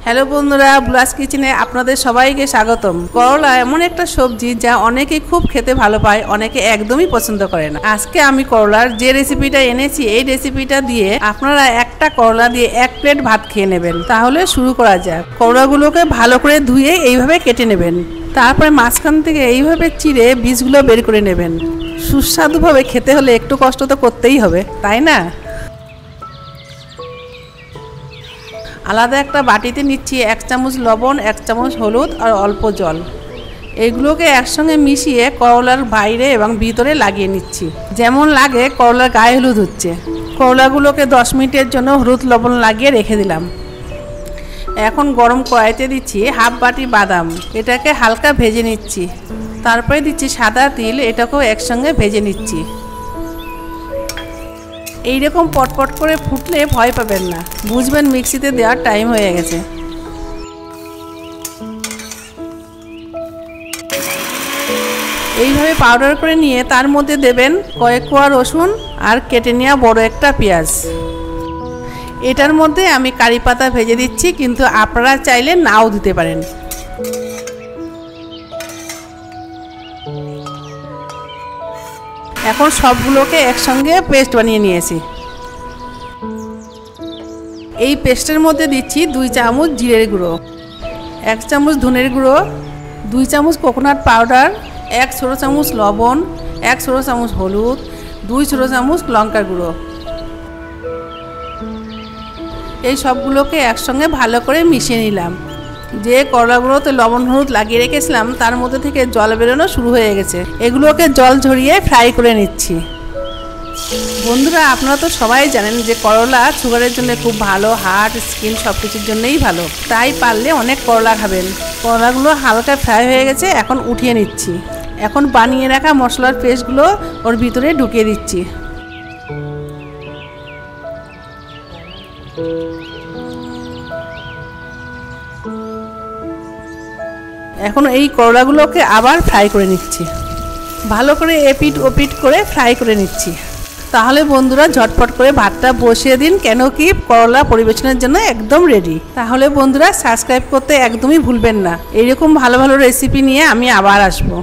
Hello বন্ধুরা, blush কিচেনে আপনাদের সবাইকে স্বাগতম। করলা এমন একটা সবজি যা অনেকে খুব খেতে ভালো পায়, অনেকে একদমই পছন্দ করে না। আজকে আমি করলার যে রেসিপিটা এনেছি, এই রেসিপিটা দিয়ে আপনারা একটা করলা দিয়ে 1 প্লেট ভাত খেয়ে নেবেন। তাহলে শুরু করা যাক। করলাগুলোকে ভালো করে ধুয়ে এইভাবে কেটে নেবেন। তারপরে মাঝখান থেকে এইভাবে চিড়ে বীজগুলো বের করে নেবেন। সুস্বাদুভাবে খেতে হলে একটু কষ্ট তো করতেই হবে, তাই না? আলাদা একটা বাটিতে নিচ্ছি 1 চামচ লবণ, 1 চামচ হলুদ আর অল্প জল। এইগুলোকে একসঙ্গে মিশিয়ে করলার বাইরে এবং ভিতরে লাগিয়ে নিচ্ছি, যেমন লাগে করলার গায়ে হলুদ হচ্ছে। করলাগুলোকে 10 মিনিটের জন্য হলুদ লবণ লাগিয়ে রেখে দিলাম। এখন গরম কড়াইতে দিচ্ছি হাফ বাটি বাদাম, এটাকে হালকা ভেজে নিচ্ছি। তারপরে দিচ্ছি সাদা তিল, এটাকেও একসঙ্গে ভেজে নিচ্ছি। এইরকম পটপট করে ফুটলে ভয় পাবেন না, বুঝবেন মিক্সিতে দেওয়ার টাইম হয়ে গেছে। এইভাবে পাউডার করে নিয়ে তার মধ্যে দেবেন কয়েক কোয়া রসুন আর কেটে নেওয়া বড় একটা পেঁয়াজ। এটার মধ্যে আমি কারি পাতা ভেজে দিচ্ছি, কিন্তু আপনারা চাইলে নাও দিতে পারেন। এখন সবগুলোকে একসঙ্গে পেস্ট বানিয়ে নিয়েছি। এই পেস্টের মধ্যে দিচ্ছি 2 চামচ জিরের গুঁড়ো, 1 চামচ ধনের গুঁড়ো, 2 চামচ কোকোনাট পাউডার, 1 ছোট চামচ লবণ, 1 ছোট চামচ হলুদ, 2 ছোট চামচ লঙ্কার গুঁড়ো। এই সবগুলোকে একসঙ্গে ভালো করে মিশিয়ে নিলাম। যে করলাগুলোতে লবণ হলুদ লাগিয়ে রেখেছিলাম তার মধ্যে থেকে জল বেরোনো শুরু হয়ে গেছে। এগুলোকে জল ঝরিয়ে ফ্রাই করে নিচ্ছি। বন্ধুরা, আপনারা তো সবাই জানেন যে করলা সুগারের জন্য খুব ভালো, হার্ট, স্কিন সব কিছুর জন্যই ভালো। তাই পারলে অনেক করলা খাবেন। করলাগুলো হালকা ফ্রাই হয়ে গেছে, এখন উঠিয়ে নিচ্ছি। এখন বানিয়ে রাখা মশলার পেস্টগুলো ওর ভিতরে ঢুকিয়ে দিচ্ছি। এখন এই করলাগুলোকে আবার ফ্রাই করে নিচ্ছি। ভালো করে এপিট ওপিট করে ফ্রাই করে নিচ্ছি। তাহলে বন্ধুরা ঝটপট করে ভাতটা বসিয়ে দিন, কেন কি করলা পরিবেশনের জন্য একদম রেডি। তাহলে বন্ধুরা সাবস্ক্রাইব করতে একদমই ভুলবেন না। এইরকম ভালো ভালো রেসিপি নিয়ে আমি আবার আসবো।